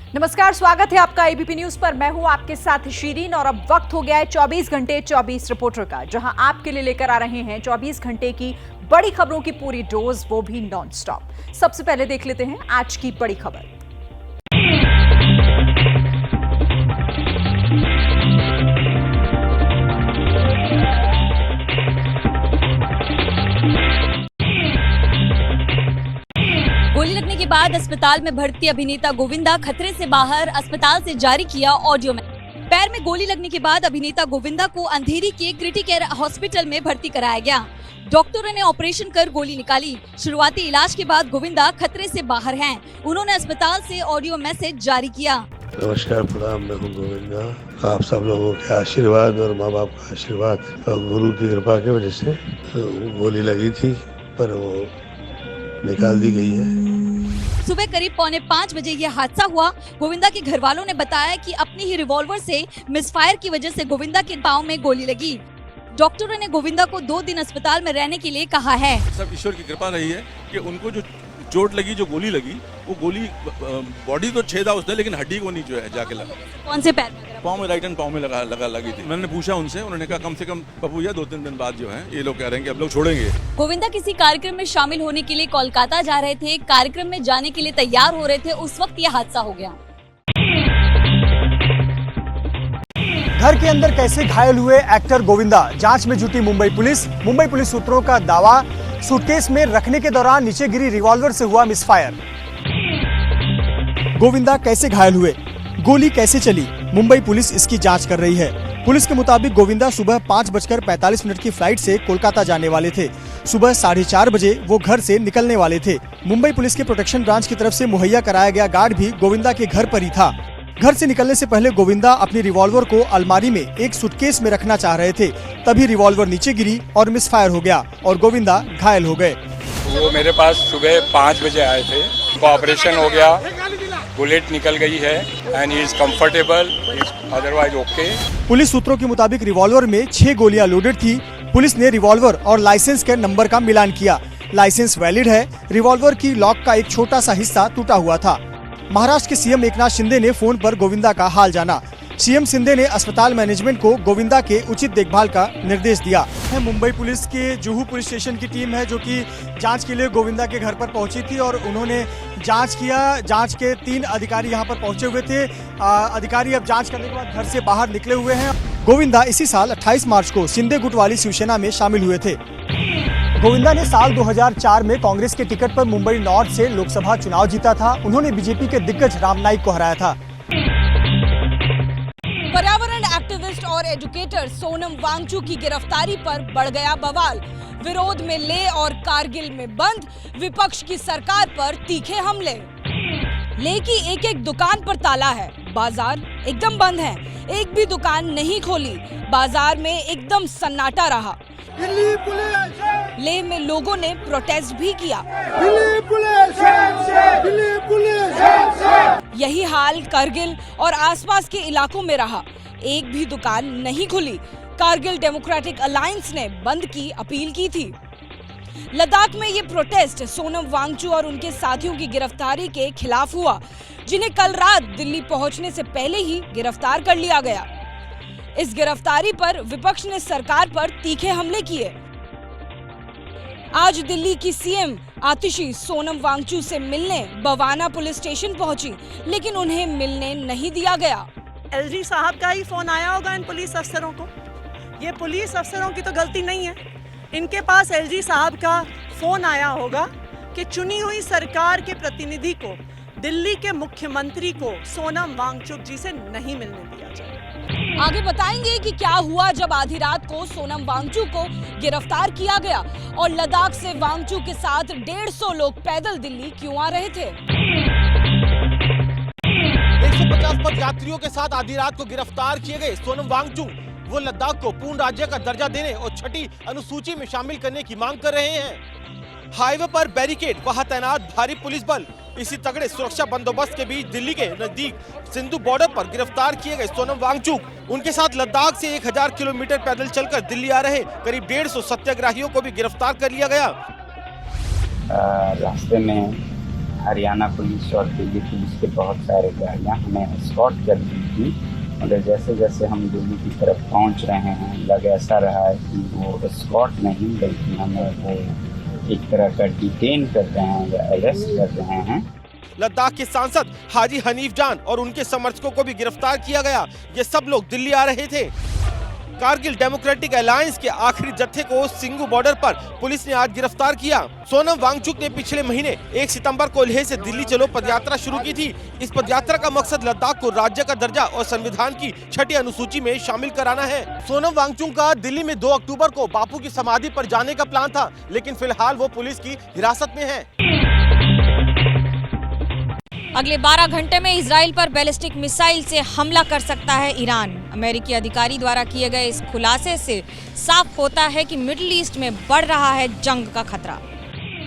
नमस्कार, स्वागत है आपका एबीपी न्यूज पर। मैं हूं आपके साथ शीरीन और अब वक्त हो गया है 24 घंटे 24 रिपोर्टर का, जहां आपके लिए लेकर आ रहे हैं 24 घंटे की बड़ी खबरों की पूरी डोज, वो भी नॉन स्टॉप। सबसे पहले देख लेते हैं आज की बड़ी खबर। गोली लगने के बाद अस्पताल में भर्ती अभिनेता गोविंदा खतरे से बाहर, अस्पताल से जारी किया ऑडियो में। पैर में गोली लगने के बाद अभिनेता गोविंदा को अंधेरी के क्रिटिकेयर हॉस्पिटल में भर्ती कराया गया। डॉक्टरों ने ऑपरेशन कर गोली निकाली। शुरुआती इलाज के बाद गोविंदा खतरे से बाहर हैं। उन्होंने अस्पताल से ऑडियो मैसेज जारी किया। नमस्कार, प्रणाम। मैं हूँ गोविंदा। आप सब लोगों के आशीर्वाद और माँ बाप का आशीर्वाद और गुरु की कृपा की वजह से गोली लगी थी, पर वो निकाल दी गई है। सुबह करीब 4:45 बजे यह हादसा हुआ। गोविंदा के घर वालों ने बताया कि अपनी ही रिवॉल्वर से मिसफायर की वजह से गोविंदा के पांव में गोली लगी। डॉक्टरों ने गोविंदा को 2 दिन अस्पताल में रहने के लिए कहा है। सब ईश्वर की कृपा रही है कि उनको जो चोट लगी, जो गोली लगी, वो गोली बॉडी तो छेदा उसने, लेकिन हड्डी को नहीं जो है जाके लगा। कौन से पैर में? पाँव में, राइट हैंड पाँव में लगी थी। मैंने पूछा उनसे, उन्होंने कहा कम से कम बाबू या 2-3 दिन बाद जो है ये लोग कह रहे हैं कि अब लोग छोड़ेंगे। गोविंदा किसी कार्यक्रम में शामिल होने के लिए कोलकाता जा रहे थे। कार्यक्रम में जाने के लिए तैयार हो रहे थे, उस वक्त यह हादसा हो गया। घर के अंदर कैसे घायल हुए एक्टर गोविंदा, जांच में जुटी मुंबई पुलिस। मुंबई पुलिस सूत्रों का दावा, सूटकेस में रखने के दौरान नीचे गिरी रिवॉल्वर से हुआ मिसफायर। गोविंदा कैसे घायल हुए, गोली कैसे चली, मुंबई पुलिस इसकी जांच कर रही है। पुलिस के मुताबिक गोविंदा सुबह 5:45 की फ्लाइट से कोलकाता जाने वाले थे। सुबह 4:30 बजे वो घर से निकलने वाले थे। मुंबई पुलिस के प्रोटेक्शन ब्रांच की तरफ से मुहैया कराया गया गार्ड भी गोविंदा के घर पर ही था। घर से निकलने से पहले गोविंदा अपनी रिवॉल्वर को अलमारी में एक सूटकेस में रखना चाह रहे थे, तभी रिवॉल्वर नीचे गिरी और मिसफायर हो गया और गोविंदा घायल हो गए। वो मेरे पास सुबह 5 बजे आए थे। ऑपरेशन हो गया, बुलेट निकल गई है and he is comfortable, otherwise okay. Police सूत्रों के मुताबिक रिवॉल्वर में 6 गोलियां लोडेड थी। पुलिस ने रिवॉल्वर और लाइसेंस के नंबर का मिलान किया। लाइसेंस वैलिड है। रिवॉल्वर की लॉक का एक छोटा सा हिस्सा टूटा हुआ था। महाराष्ट्र के सीएम एकनाथ शिंदे ने फोन पर गोविंदा का हाल जाना। सीएम शिंदे ने अस्पताल मैनेजमेंट को गोविंदा के उचित देखभाल का निर्देश दिया है। मुंबई पुलिस के जुहू पुलिस स्टेशन की टीम है जो कि जांच के लिए गोविंदा के घर पर पहुंची थी और उन्होंने जांच किया। जांच के 3 अधिकारी यहां पर पहुंचे हुए थे। अधिकारी अब जांच करने के बाद घर से बाहर निकले हुए हैं। गोविंदा इसी साल 28 मार्च को शिंदे गुट वाली शिवसेना में शामिल हुए थे। गोविंदा ने साल 2004 में कांग्रेस के टिकट पर मुंबई नॉर्थ से लोकसभा चुनाव जीता था। उन्होंने बीजेपी के दिग्गज राम नाईक को हराया था। पर्यावरण एक्टिविस्ट और एजुकेटर सोनम वांगचुक की गिरफ्तारी पर बढ़ गया बवाल। विरोध में लेह और कारगिल में बंद, विपक्ष की सरकार पर तीखे हमले। लेह की एक दुकान पर ताला है, बाजार एकदम बंद है, एक भी दुकान नहीं खोली। बाजार में एकदम सन्नाटा रहा। लेह में लोगों ने प्रोटेस्ट भी किया। यही हाल करगिल और आसपास के इलाकों में रहा, एक भी दुकान नहीं खुली। कारगिल डेमोक्रेटिक अलायंस ने बंद की अपील की थी। लद्दाख में ये प्रोटेस्ट सोनम वांगचुक और उनके साथियों की गिरफ्तारी के खिलाफ हुआ, जिन्हें कल रात दिल्ली पहुंचने से पहले ही गिरफ्तार कर लिया गया। इस गिरफ्तारी पर विपक्ष ने सरकार पर तीखे हमले किए। आज दिल्ली की सीएम आतिशी सोनम वांगचुक से मिलने बवाना पुलिस स्टेशन पहुंची, लेकिन उन्हें मिलने नहीं दिया गया। एलजी साहब का ही फोन आया होगा इन पुलिस अफसरों को। ये पुलिस अफसरों की तो गलती नहीं है, इनके पास एलजी साहब का फोन आया होगा कि चुनी हुई सरकार के प्रतिनिधि को, दिल्ली के मुख्यमंत्री को सोनम वांगचुक जी से नहीं मिलने दिया जाए। आगे बताएंगे कि क्या हुआ जब आधी रात को सोनम वांगचुक को गिरफ्तार किया गया और लद्दाख से वांगचुक के साथ 150 लोग पैदल दिल्ली क्यों आ रहे थे। 150 पद यात्रियों के साथ आधी रात को गिरफ्तार किए गए सोनम वांगचुक वो लद्दाख को पूर्ण राज्य का दर्जा देने और 6ठी अनुसूची में शामिल करने की मांग कर रहे हैं। हाईवे पर बैरिकेड, वहां तैनात भारी पुलिस बल। इसी तगड़े सुरक्षा बंदोबस्त के बीच दिल्ली के नजदीक सिंधु बॉर्डर पर गिरफ्तार किए गए सोनम वांगचुक, उनके साथ लद्दाख से 1000 किलोमीटर पैदल चलकर दिल्ली आ रहे करीब 150 सत्याग्रहियों को भी गिरफ्तार कर लिया गया। रास्ते में हरियाणा पुलिस और दिल्ली पुलिस के बहुत सारे गाड़ियाँ हमें एस्कॉर्ट कर दी थी, मगर जैसे जैसे हम दिल्ली की तरफ पहुंच रहे हैं लग ऐसा रहा है कि वो एस्कॉर्ट नहीं बल्कि हमें वो एक तरह का डिटेन कर रहे हैं या अरेस्ट कर रहे हैं। लद्दाख के सांसद हाजी हनीफ जान और उनके समर्थकों को भी गिरफ्तार किया गया। ये सब लोग दिल्ली आ रहे थे। कारगिल डेमोक्रेटिक अलायंस के आखिरी जत्थे को सिंगू बॉर्डर पर पुलिस ने आज गिरफ्तार किया। सोनम वांगचुक ने पिछले महीने 1 सितंबर को लेह से दिल्ली चलो पदयात्रा शुरू की थी। इस पदयात्रा का मकसद लद्दाख को राज्य का दर्जा और संविधान की 6ठी अनुसूची में शामिल कराना है। सोनम वांगचुक का दिल्ली में 2 अक्टूबर को बापू की समाधि पर जाने का प्लान था, लेकिन फिलहाल वो पुलिस की हिरासत में है। अगले 12 घंटे में इजराइल पर बैलिस्टिक मिसाइल से हमला कर सकता है ईरान। अमेरिकी अधिकारी द्वारा किए गए इस खुलासे से साफ होता है कि मिडिल ईस्ट में बढ़ रहा है जंग का खतरा।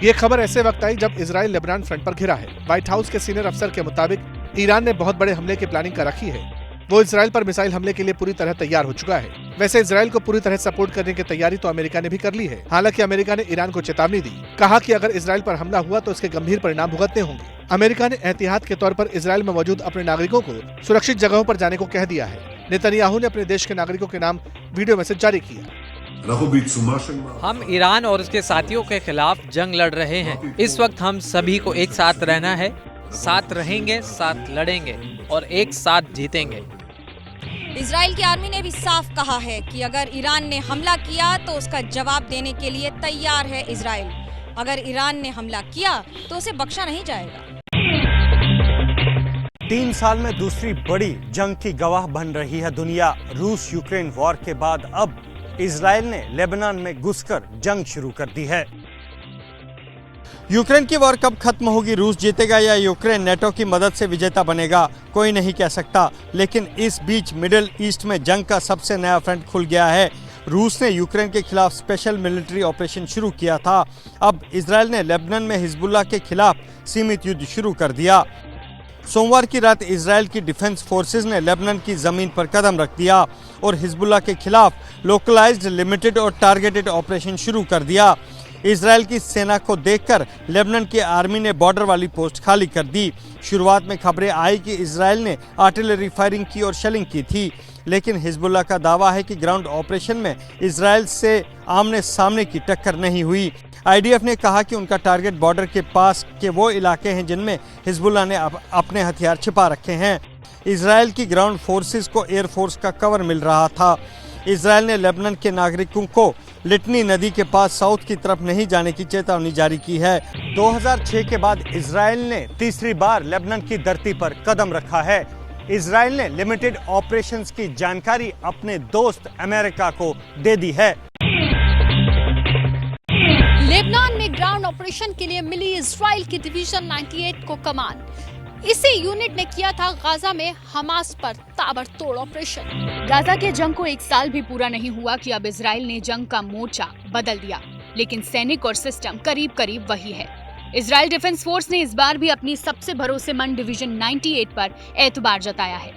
ये खबर ऐसे वक्त आई जब इजराइल लेबनान फ्रंट पर घिरा है। व्हाइट हाउस के सीनियर अफसर के मुताबिक ईरान ने बहुत बड़े हमले की प्लानिंग कर रखी है। वो इजराइल पर मिसाइल हमले के लिए पूरी तरह तैयार हो चुका है। वैसे इजराइल को पूरी तरह सपोर्ट करने की तैयारी तो अमेरिका ने भी कर ली है। हालांकि अमेरिका ने ईरान को चेतावनी दी, कहा कि अगर इजराइल पर हमला हुआ तो इसके गंभीर परिणाम भुगतने होंगे। अमेरिका ने एहतियात के तौर पर इजराइल में मौजूद अपने नागरिकों को सुरक्षित जगहों पर जाने को कह दिया है। नेतन्याहू ने अपने देश के नागरिकों के नाम वीडियो मैसेज जारी किया। हम ईरान और उसके साथियों के खिलाफ जंग लड़ रहे हैं। इस वक्त हम सभी को एक साथ रहना है, साथ रहेंगे, साथ लड़ेंगे और एक साथ जीतेंगे। इजराइल की आर्मी ने भी साफ कहा है कि अगर ईरान ने हमला किया तो उसका जवाब देने के लिए तैयार है इजराइल। अगर ईरान ने हमला किया तो उसे बख्शा नहीं जाएगा। 3 साल में दूसरी बड़ी जंग की गवाह बन रही है दुनिया। रूस यूक्रेन वॉर के बाद अब इजराइल ने लेबनान में घुसकर जंग शुरू कर दी है। यूक्रेन की वॉर कब खत्म होगी, रूस जीतेगा या यूक्रेन नेटो की मदद से विजेता बनेगा, कोई नहीं कह सकता। लेकिन इस बीच मिडिल ईस्ट में जंग का सबसे नया फ्रंट खुल गया है। रूस ने यूक्रेन के खिलाफ स्पेशल मिलिट्री ऑपरेशन शुरू किया था। अब इजराइल ने लेबनान में हिजबुल्लाह के खिलाफ सीमित युद्ध शुरू कर दिया। सोमवार की रात इजराइल की डिफेंस फोर्सेज ने लेबनान की जमीन पर कदम रख दिया और हिजबुल्लाह के खिलाफ लोकलाइज्ड, लिमिटेड और टारगेटेड ऑपरेशन शुरू कर दिया। इजराइल की सेना को देखकर लेबनान की आर्मी ने बॉर्डर वाली पोस्ट खाली कर दी। शुरुआत में खबरें आई कि इजराइल ने आर्टिलरी फायरिंग की और शेलिंग की थी, लेकिन हिजबुल्लाह का दावा है कि ग्राउंड ऑपरेशन में इजराइल से आमने सामने की टक्कर नहीं हुई। आईडीएफ ने कहा कि उनका टारगेट बॉर्डर के पास के वो इलाके हैं जिनमें हिजबुल्लाह ने अपने हथियार छिपा रखे हैं। इजराइल की ग्राउंड फोर्सेस को एयरफोर्स का कवर मिल रहा था। इजराइल ने लेबनान के नागरिकों को लिटनी नदी के पास साउथ की तरफ नहीं जाने की चेतावनी जारी की है। 2006 के बाद इजराइल ने तीसरी बार लेबनान की धरती पर कदम रखा है। इजराइल ने लिमिटेड ऑपरेशंस की जानकारी अपने दोस्त अमेरिका को दे दी है। लेबनान में ग्राउंड ऑपरेशन के लिए मिली इजराइल की डिवीजन 98 को कमान। इसी यूनिट ने किया था गाजा में हमास पर ताबड़तोड़ ऑपरेशन। गाजा के जंग को 1 साल भी पूरा नहीं हुआ कि अब इजराइल ने जंग का मोर्चा बदल दिया, लेकिन सैनिक और सिस्टम करीब करीब वही है। इजराइल डिफेंस फोर्स ने इस बार भी अपनी सबसे भरोसेमंद डिवीजन 98 पर एतबार जताया है।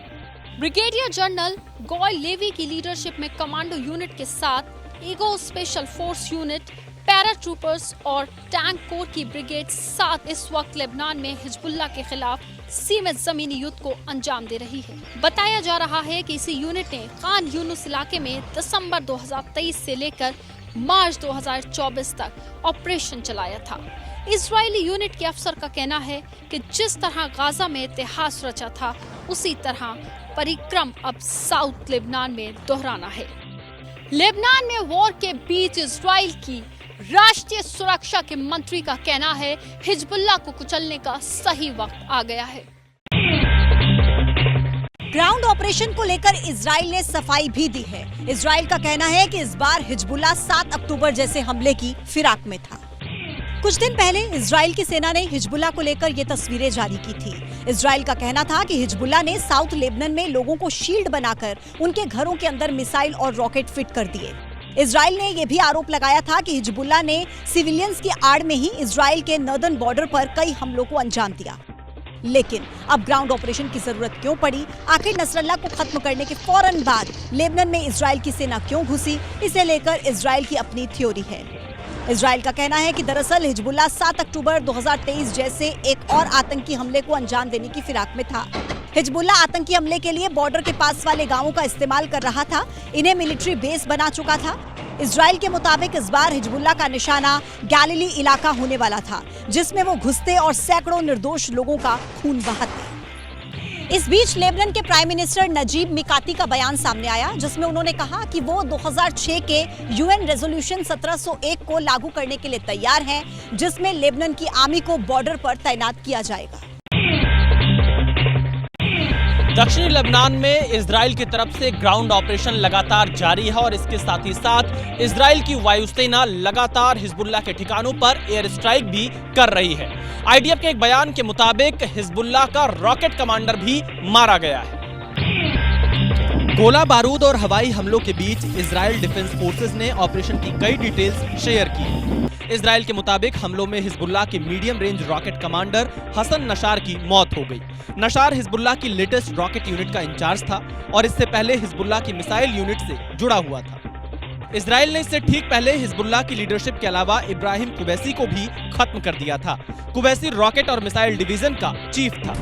ब्रिगेडियर जनरल गॉय लेवी की लीडरशिप में कमांडो यूनिट के साथ eagle special force unit, paratroopers और टैंक कोर की ब्रिगेड साथ इस वक्त लेबनान में हिजबुल्लाह के खिलाफ सीमित जमीनी युद्ध को अंजाम दे रही है। बताया जा रहा है कि इसी यूनिट ने खान यूनुस इलाके में दिसंबर 2023 से लेकर मार्च 2024 तक ऑपरेशन चलाया था। इजरायली यूनिट के अफसर का कहना है कि जिस तरह गाजा में इतिहास रचा था, उसी तरह परिक्रम अब साउथ लेबनान में दोहराना है। लेबनान में वॉर के बीच इजराइल की राष्ट्रीय सुरक्षा के मंत्री का कहना है हिजबुल्लाह को कुचलने का सही वक्त आ गया है। ग्राउंड ऑपरेशन को लेकर इजराइल ने सफाई भी दी है। इजराइल का कहना है कि इस बार हिजबुल्लाह 7 अक्टूबर जैसे हमले की फिराक में था। कुछ दिन पहले इजराइल की सेना ने हिजबुल्लाह को लेकर ये तस्वीरें जारी की थी। इजराइल का कहना था कि हिजबुल्लाह ने साउथ लेबनान में लोगों को शील्ड बनाकर उनके घरों के अंदर मिसाइल और रॉकेट फिट कर दिए। इजराइल ने यह भी आरोप लगाया था कि हिजबुल्लाह ने सिविलियंस की आड़ में ही इजराइल के नॉर्दर्न बॉर्डर पर कई हमलों को अंजाम दिया। लेकिन अब ग्राउंड ऑपरेशन की जरूरत क्यों पड़ी? आखिर नसरल्लाह को खत्म करने के फौरन बाद लेबनान में इजराइल की सेना क्यों घुसी? इसे लेकर इजराइल की अपनी थ्योरी है। इजराइल का कहना है कि दरअसल हिजबुल्लाह 7 अक्टूबर 2023 जैसे एक और आतंकी हमले को अंजाम देने की फिराक में था। हिजबुल्लाह आतंकी हमले के लिए बॉर्डर के पास वाले गांवों का इस्तेमाल कर रहा था। इन्हें मिलिट्री बेस बना चुका था। इजराइल के मुताबिक इस बार हिजबुल्लाह का निशाना गैलिली इलाका होने वाला था, जिसमें वो घुसते और सैकड़ों निर्दोष लोगों का खून बहाते। इस बीच लेबनान के प्राइम मिनिस्टर नजीब मिकाती का बयान सामने आया, जिसमें उन्होंने कहा कि वो 2006 के यूएन रेजोल्यूशन 1701 को लागू करने के लिए तैयार हैं, जिसमें लेबनान की आर्मी को बॉर्डर पर तैनात किया जाएगा। दक्षिणी लेबनान में इजराइल की तरफ से ग्राउंड ऑपरेशन लगातार जारी है और इसके साथ ही साथ इजराइल की वायुसेना लगातार हिजबुल्लाह के ठिकानों पर एयर स्ट्राइक भी कर रही है। आईडीएफ के एक बयान के मुताबिक हिजबुल्लाह का रॉकेट कमांडर भी मारा गया है। गोला बारूद और हवाई हमलों के बीच इजराइल डिफेंस फोर्सेस ने ऑपरेशन की कई डिटेल्स शेयर की। इजराइल के मुताबिक हमलों में हिजबुल्लाह के medium range rocket commander Hassan Nashar की मौत हो गई। नशार हिजबुल्लाह की लेटेस्ट रॉकेट यूनिट का इंचार्ज था और इससे पहले हिजबुल्लाह की मिसाइल यूनिट से जुड़ा हुआ था। इजराइल ने इससे ठीक पहले हिजबुल्लाह की लीडरशिप के अलावा इब्राहिम कुबैसी को भी खत्म कर दिया था। कुबैसी रॉकेट और मिसाइल डिवीजन का चीफ था।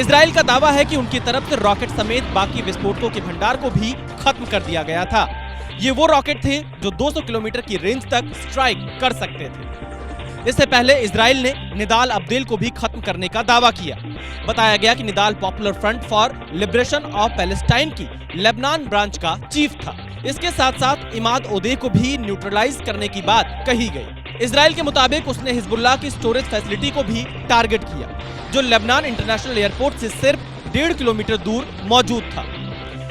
इजराइल का दावा है कि उनकी तरफ से रॉकेट समेत बाकी विस्फोटकों के भंडार को भी खत्म कर दिया गया था। ये वो रॉकेट थे जो 200 किलोमीटर की रेंज तक स्ट्राइक कर सकते थे। इससे पहले इजराइल ने निदाल अब्देल को भी खत्म करने का दावा किया। बताया गया कि Nidal popular front for liberation of Palestine की लेबनान ब्रांच का चीफ था। इसके साथ साथ इमाद ओदेह को भी न्यूट्रलाइज करने की बात कही गई। इजराइल के मुताबिक उसने हिजबुल्लाह की स्टोरेज फैसिलिटी को भी टारगेट किया, जो लेबनान इंटरनेशनल एयरपोर्ट से सिर्फ 1.5 किलोमीटर दूर मौजूद था।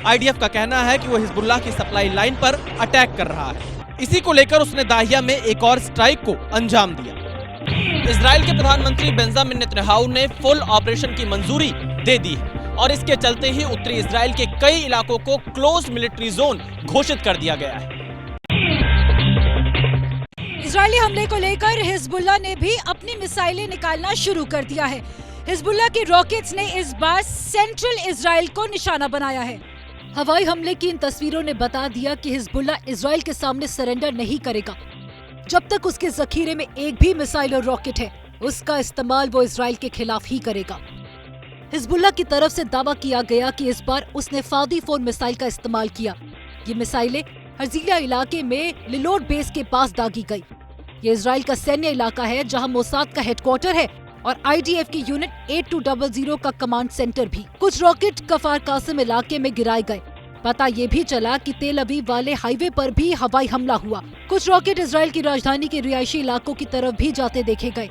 आईडीएफ का कहना है कि वो हिजबुल्लाह की सप्लाई लाइन पर अटैक कर रहा है। इसी को लेकर उसने दाहिया में एक और स्ट्राइक को अंजाम दिया। इजराइल के प्रधानमंत्री बेंजामिन नेतन्याहू ने फुल ऑपरेशन की मंजूरी दे दी है और इसके चलते ही उत्तरी इजराइल के कई इलाकों को क्लोज मिलिट्री जोन घोषित कर दिया गया है। इजरायली हमले को लेकर हिजबुल्लाह ने भी अपनी मिसाइलें निकालना शुरू कर दिया है। हिजबुल्लाह के रॉकेट्स ने इस बार सेंट्रल इजराइल को निशाना बनाया है। हवाई हमले की इन तस्वीरों ने बता दिया कि हिजबुल्लाह इजराइल के सामने सरेंडर नहीं करेगा। जब तक उसके जखीरे में एक भी मिसाइल और रॉकेट है, उसका इस्तेमाल वो इजराइल के खिलाफ ही करेगा। हिजबुल्लाह की तरफ से दावा किया गया कि इस बार उसने फादी 4 मिसाइल का इस्तेमाल किया। ये मिसाइलें हर्जिया इलाके में लिलोड बेस के पास दागी गई। ये इजराइल का सैन्य इलाका है जहां मोसाद का हेडक्वार्टर है और आईडीएफ की यूनिट 8200 का कमांड सेंटर भी। कुछ रॉकेट कफार कासिम इलाके में गिराए गए। पता ये भी चला कि तेल अवीव वाले हाईवे पर भी हवाई हमला हुआ। कुछ रॉकेट इजराइल की राजधानी के रिहायशी इलाकों की तरफ भी जाते देखे गए।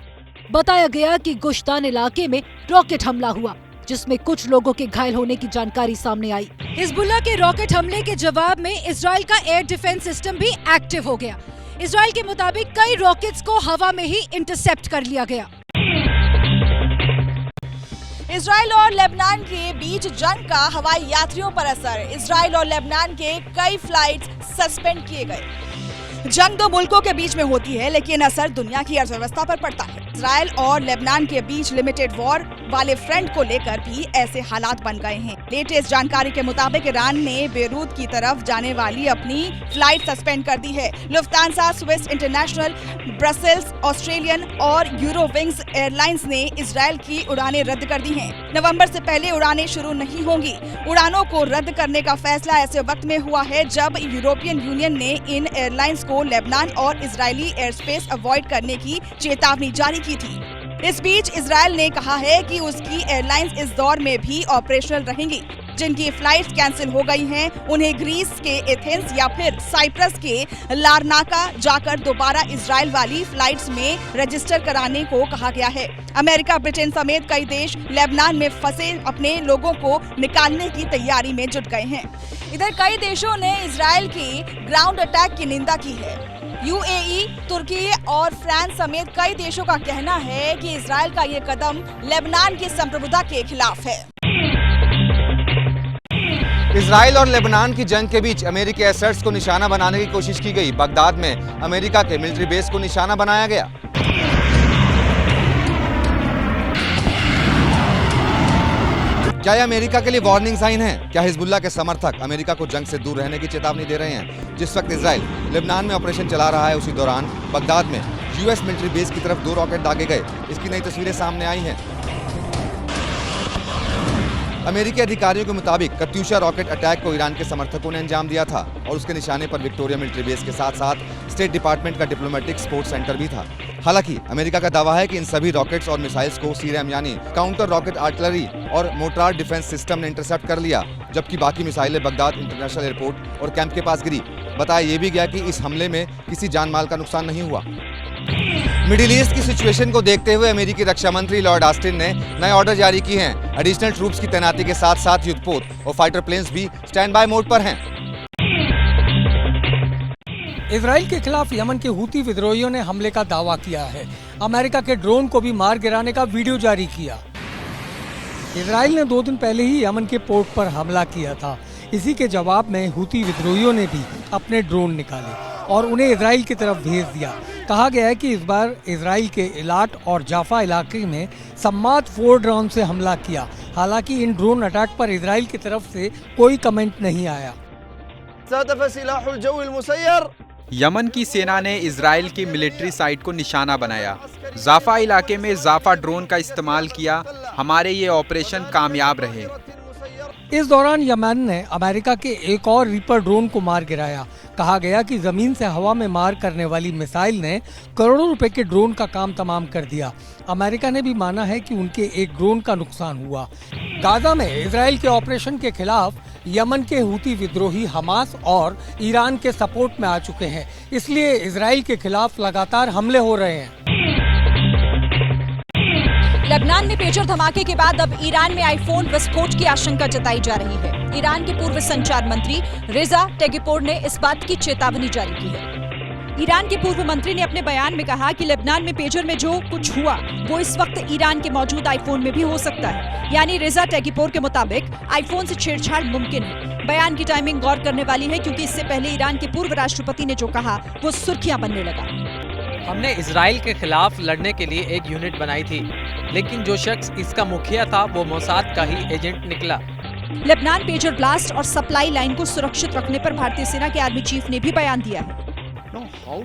बताया गया कि गुश्तान इलाके में रॉकेट हमला हुआ, जिसमें कुछ लोगों के घायल होने की जानकारी सामने आई। हिजबुल्लाह के रॉकेट हमले के जवाब में इजराइल का एयर डिफेंस सिस्टम भी एक्टिव हो गया। इजराइल के मुताबिक कई रॉकेट्स को हवा में ही इंटरसेप्ट कर लिया गया। इजराइल और लेबनान के बीच जंग का हवाई यात्रियों पर असर। इजराइल और लेबनान के कई फ्लाइट्स सस्पेंड किए गए। जंग दो मुल्कों के बीच में होती है, लेकिन असर दुनिया की अर्थव्यवस्था पर पड़ता है। इजराइल और लेबनान के बीच लिमिटेड वॉर वाले फ्रंट को लेकर भी ऐसे हालात बन गए हैं। लेटेस्ट जानकारी के मुताबिक ईरान ने बेरूत की तरफ जाने वाली अपनी फ्लाइट सस्पेंड कर दी है। Lufthansa, Swiss international, Brussels, Australian और यूरोविंग्स एयरलाइंस ने इजराइल की उड़ानें रद्द कर दी हैं। नवंबर से पहले उड़ानें शुरू नहीं होंगी। उड़ानों को रद्द करने का फैसला ऐसे वक्त में हुआ है जब यूरोपियन यूनियन ने इन एयरलाइंस को लेबनान और इजरायली एयर स्पेस अवॉइड करने की चेतावनी जारी की थी। इस बीच इजराइल ने कहा है कि उसकी एयरलाइंस इस दौर में भी ऑपरेशनल रहेंगी। जिनकी फ्लाइट्स कैंसिल हो गई हैं, उन्हें ग्रीस के एथेंस या फिर साइप्रस के लारनाका जाकर दोबारा इजराइल वाली फ्लाइट्स में रजिस्टर कराने को कहा गया है। अमेरिका, ब्रिटेन समेत कई देश लेबनान में फंसे अपने लोगों को निकालने की तैयारी में जुट गए हैं। इधर कई देशों ने इजराइल की ग्राउंड अटैक की निंदा की है। यूएई, तुर्की और फ्रांस समेत कई देशों का कहना है कि इजराइल का ये कदम लेबनान की संप्रभुता के खिलाफ है। इजराइल और लेबनान की जंग के बीच अमेरिकी एसेट्स को निशाना बनाने की कोशिश की गई। बगदाद में अमेरिका के मिलिट्री बेस को निशाना बनाया गया। क्या यह अमेरिका के लिए वार्निंग साइन है? क्या हिजबुल्लाह के समर्थक अमेरिका को जंग से दूर रहने की चेतावनी दे रहे हैं? जिस वक्त इजराइल लेबनान में ऑपरेशन चला रहा है, उसी दौरान बगदाद में यूएस मिलिट्री बेस की तरफ 2 रॉकेट दागे गए। इसकी नई तस्वीरें सामने आई हैं। अमेरिकी अधिकारियों के मुताबिक कत्यूशा रॉकेट अटैक को ईरान के समर्थकों ने अंजाम दिया था और उसके निशाने पर विक्टोरिया मिलिट्री बेस के साथ साथ स्टेट डिपार्टमेंट का डिप्लोमेटिक सपोर्ट सेंटर भी था। हालांकि अमेरिका का दावा है कि इन सभी रॉकेट्स और मिसाइल्स को सीरैम यानी काउंटर रॉकेट आर्टिलरी और मोर्टार डिफेंस सिस्टम ने इंटरसेप्ट कर लिया, जबकि बाकी मिसाइलें बगदाद इंटरनेशनल एयरपोर्ट और कैंप के पास गिरी। बताया यह भी गया कि इस हमले में किसी जान माल का नुकसान नहीं हुआ। मिडिल ईस्ट की सिचुएशन को देखते हुए अमेरिकी रक्षा मंत्री लॉर्ड ऑस्टिन ने नए ऑर्डर जारी किए हैं। एडिशनल ट्रूप्स की तैनाती के साथ साथ युद्धपोत और फाइटर प्लेन्स भी स्टैंड बाय मोड पर हैं। इजराइल के खिलाफ यमन के हूती विद्रोहियों ने हमले का दावा किया है। अमेरिका के ड्रोन को भी मार गिराने का वीडियो जारी किया। इजराइल ने 2 दिन पहले ही यमन के पोर्ट पर हमला किया था। इसी के जवाब में हूती विद्रोहियों ने भी अपने ड्रोन निकाले और उन्हें इजराइल की तरफ भेज दिया। कहा गया है कि इस बार इजराइल के इलाट और जाफा इलाके में सम्माद 4 ड्रोन से हमला किया। हालांकि इन ड्रोन अटैक पर इजराइल की तरफ से कोई कमेंट नहीं आया। यमन की सेना ने इजराइल की मिलिट्री साइट को निशाना बनाया। जाफा इलाके में जाफा ड्रोन का इस्तेमाल किया। हमारे ये ऑपरेशन कामयाब रहे। इस दौरान यमन ने अमेरिका के एक और रीपर ड्रोन को मार गिराया। कहा गया कि जमीन से हवा में मार करने वाली मिसाइल ने करोड़ों रुपए के ड्रोन का काम तमाम कर दिया। अमेरिका ने भी माना है कि उनके एक ड्रोन का नुकसान हुआ। गाजा में इजराइल के ऑपरेशन के खिलाफ यमन के हूती विद्रोही हमास और ईरान के सपोर्ट में आ चुके हैं, इसलिए इजराइल के खिलाफ लगातार हमले हो रहे हैं। लेबनान में पेजर धमाके के बाद अब ईरान में आईफोन विस्फोट की आशंका जताई जा रही है। ईरान के पूर्व संचार मंत्री रेजा टेगिपोर ने इस बात की चेतावनी जारी की है। ईरान के पूर्व मंत्री ने अपने बयान में कहा कि लेबनान में पेजर में जो कुछ हुआ वो इस वक्त ईरान के मौजूद आईफोन में भी हो सकता है। यानी रेजा टेगिपोर के मुताबिक आईफोन से छेड़छाड़ मुमकिन है। बयान की टाइमिंग गौर करने वाली है, क्योंकि इससे पहले ईरान के पूर्व राष्ट्रपति ने जो कहा वो सुर्खियां बनने लगा। हमने इजराइल के खिलाफ लड़ने के लिए एक यूनिट बनाई थी, लेकिन जो शख्स इसका मुखिया था वो मोसाद का ही एजेंट निकला। लेबनान पेजर ब्लास्ट और सप्लाई लाइन को सुरक्षित रखने पर भारतीय सेना के आर्मी चीफ ने भी बयान दिया है।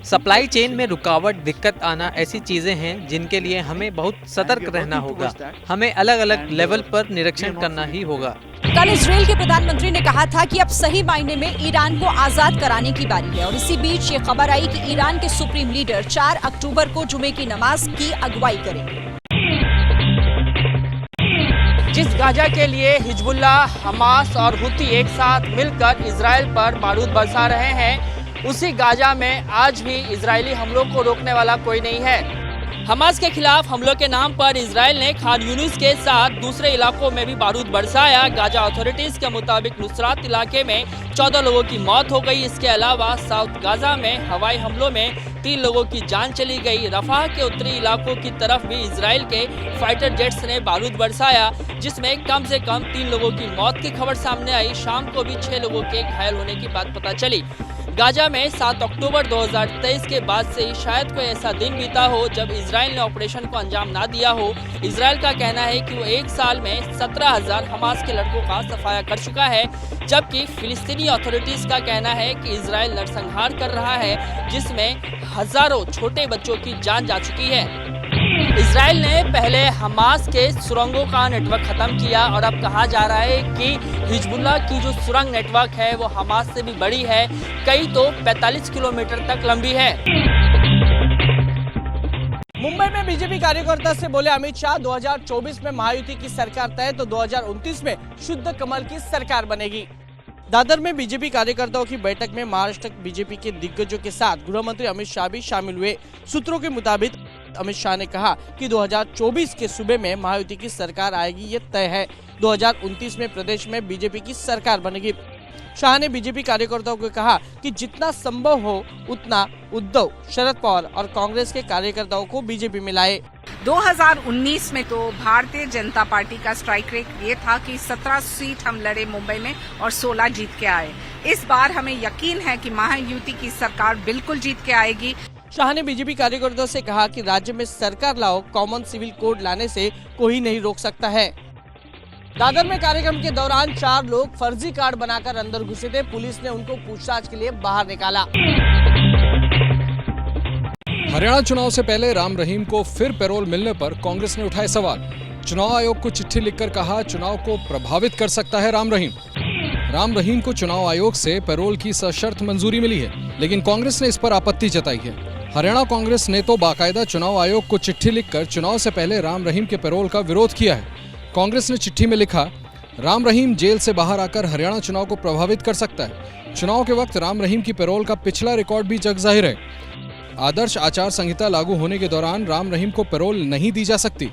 सप्लाई चेन में रुकावट, दिक्कत आना ऐसी चीजें हैं जिनके लिए हमें बहुत सतर्क रहना होगा। हमें अलग अलग लेवल पर निरीक्षण करना ही होगा। कल इजराइल के प्रधानमंत्री ने कहा था कि अब सही मायने में ईरान को आजाद कराने की बारी है, और इसी बीच ये खबर आई कि ईरान के सुप्रीम लीडर 4 अक्टूबर को जुमे की नमाज की अगुवाई करेंगे। जिस गाजा के लिए हिजबुल्लाह, हमास और हुती एक साथ मिलकर इजराइल पर बारूद बरसा रहे हैं, उसी गाजा में आज भी इजरायली हमलों को रोकने वाला कोई नहीं है। हमास के खिलाफ हमलों के नाम पर इजराइल ने खान यूनिस के साथ दूसरे इलाकों में भी बारूद बरसाया। गाजा अथॉरिटीज के मुताबिक नुसरात इलाके में 14 लोगों की मौत हो गई। इसके अलावा साउथ गाजा में हवाई हमलों में 3 लोगों की जान चली गई। रफाह के उत्तरी इलाकों की तरफ भी इजराइल के फाइटर जेट्स ने बारूद बरसाया, जिसमें कम से कम 3 लोगों की मौत की खबर सामने आई। शाम को भी 6 लोगों के घायल होने की बात पता चली। गाजा में 7 अक्टूबर 2023 के बाद से ही शायद कोई ऐसा दिन बीता हो जब इजराइल ने ऑपरेशन को अंजाम ना दिया हो। इजराइल का कहना है कि वो 1 साल में 17,000 हमास के लड़कों का सफाया कर चुका है, जबकि फिलिस्तीनी अथॉरिटीज का कहना है कि इजराइल नरसंहार कर रहा है, जिसमें हजारों छोटे बच्चों की जान जा चुकी है। इजराइल ने पहले हमास के सुरंगों का नेटवर्क खत्म किया और अब कहा जा रहा है कि हिजबुल्लाह की जो सुरंग नेटवर्क है वो हमास से भी बड़ी है, कई तो 45 किलोमीटर तक लंबी है। मुंबई में बीजेपी कार्यकर्ता से बोले अमित शाह, 2024 में महायुति की सरकार तय तो 2029 में शुद्ध कमल की सरकार बनेगी। दादर में बीजेपी कार्यकर्ताओं की बैठक में महाराष्ट्र बीजेपी के दिग्गजों के साथ गृह मंत्री अमित शाह भी शामिल हुए। सूत्रों के मुताबिक अमित शाह ने कहा कि 2024 के सूबे में महायुति की सरकार आएगी, ये तय है। 2029 में प्रदेश में बीजेपी की सरकार बनेगी। शाह ने बीजेपी कार्यकर्ताओं को कहा कि जितना संभव हो उतना उद्धव, शरद पवार और कांग्रेस के कार्यकर्ताओं को बीजेपी में लाए। 2019 में तो भारतीय जनता पार्टी का स्ट्राइक रेट ये था कि 17 सीट हम लड़े मुंबई में और 16 जीत के आए। इस बार हमें यकीन है कि महायुति की सरकार बिल्कुल जीत के आएगी। शाह ने बीजेपी कार्यकर्ताओं से कहा कि राज्य में सरकार लाओ, कॉमन सिविल कोड लाने से कोई नहीं रोक सकता है। दादर में कार्यक्रम के दौरान 4 लोग फर्जी कार्ड बनाकर अंदर घुसे थे। पुलिस ने उनको पूछताछ के लिए बाहर निकाला। हरियाणा चुनाव से पहले राम रहीम को फिर पैरोल मिलने पर कांग्रेस ने उठाए सवाल। चुनाव आयोग को चिट्ठी लिखकर कहा चुनाव को प्रभावित कर सकता है राम रहीम। राम रहीम को चुनाव आयोग से पैरोल की सशर्त मंजूरी मिली है, लेकिन कांग्रेस ने इस पर आपत्ति जताई है। हरियाणा कांग्रेस ने तो बाकायदा चुनाव आयोग को चिट्ठी लिखकर चुनाव से पहले राम रहीम के पैरोल का विरोध किया है। कांग्रेस ने चिट्ठी में लिखा, राम रहीम जेल से बाहर आकर हरियाणा चुनाव को प्रभावित कर सकता है। चुनाव के वक्त राम रहीम की पैरोल का पिछला रिकॉर्ड भी जग जाहिर है। आदर्श आचार संहिता लागू होने के दौरान राम रहीम को पैरोल नहीं दी जा सकती।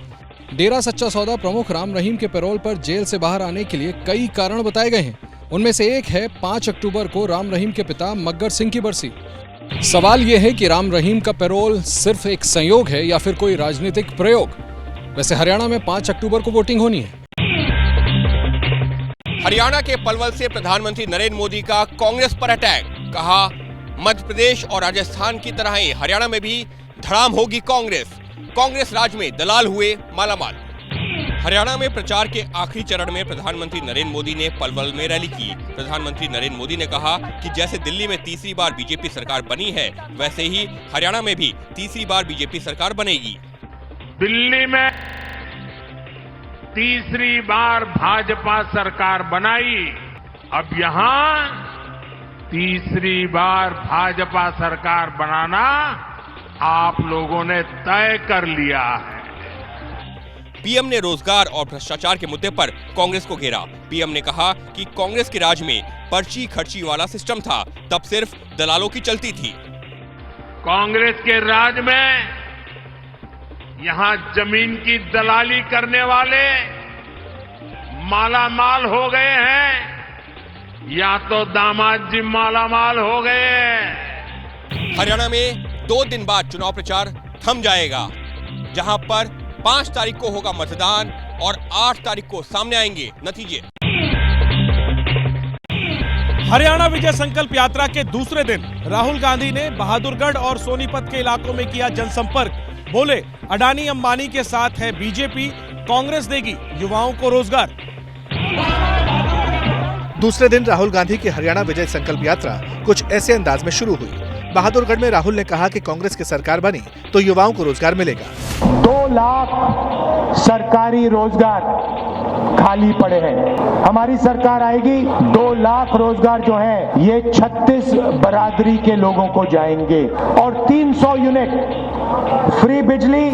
डेरा सच्चा सौदा प्रमुख राम रहीम के पैरोल पर जेल से बाहर आने के लिए कई कारण बताए गए हैं। उनमें से एक है 5 अक्टूबर को राम रहीम के पिता मग्गर सिंह की बरसी। सवाल यह है कि राम रहीम का पैरोल सिर्फ एक संयोग है या फिर कोई राजनीतिक प्रयोग। वैसे हरियाणा में 5 अक्टूबर को वोटिंग होनी है। हरियाणा के पलवल से प्रधानमंत्री नरेंद्र मोदी का कांग्रेस पर अटैक। कहा मध्य प्रदेश और राजस्थान की तरह ही हरियाणा में भी धड़ाम होगी कांग्रेस। कांग्रेस राज में दलाल हुए मालामाल। हरियाणा में प्रचार के आखिरी चरण में प्रधानमंत्री नरेंद्र मोदी ने पलवल में रैली की। प्रधानमंत्री नरेंद्र मोदी ने कहा कि जैसे दिल्ली में तीसरी बार बीजेपी सरकार बनी है, वैसे ही हरियाणा में भी तीसरी बार बीजेपी सरकार बनेगी। दिल्ली में तीसरी बार भाजपा सरकार बनाई, अब यहाँ तीसरी बार भाजपा सरकार बनाना आप लोगों ने तय कर लिया है। पीएम ने रोजगार और भ्रष्टाचार के मुद्दे पर कांग्रेस को घेरा। पीएम ने कहा कि कांग्रेस के राज में पर्ची खर्ची वाला सिस्टम था, तब सिर्फ दलालों की चलती थी। कांग्रेस के राज में यहाँ जमीन की दलाली करने वाले मालामाल हो गए हैं, या तो दामाद जी मालामाल हो गए हैं। हरियाणा में 2 दिन बाद चुनाव प्रचार थम जाएगा, जहां पर 5 तारीख को होगा मतदान और 8 तारीख को सामने आएंगे नतीजे। हरियाणा विजय संकल्प यात्रा के दूसरे दिन राहुल गांधी ने बहादुरगढ़ और सोनीपत के इलाकों में किया जनसंपर्क। बोले अडानी अंबानी के साथ है बीजेपी, कांग्रेस देगी युवाओं को रोजगार। दूसरे दिन राहुल गांधी की हरियाणा विजय संकल्प यात्रा कुछ ऐसे अंदाज में शुरू हुई। बहादुरगढ़ में राहुल ने कहा कि कांग्रेस की सरकार बनी तो युवाओं को रोजगार मिलेगा। 2 लाख सरकारी रोजगार खाली पड़े हैं। हमारी सरकार आएगी, 2 लाख रोजगार जो है ये 36 बरादरी के लोगों को जाएंगे और 300 यूनिट फ्री बिजली।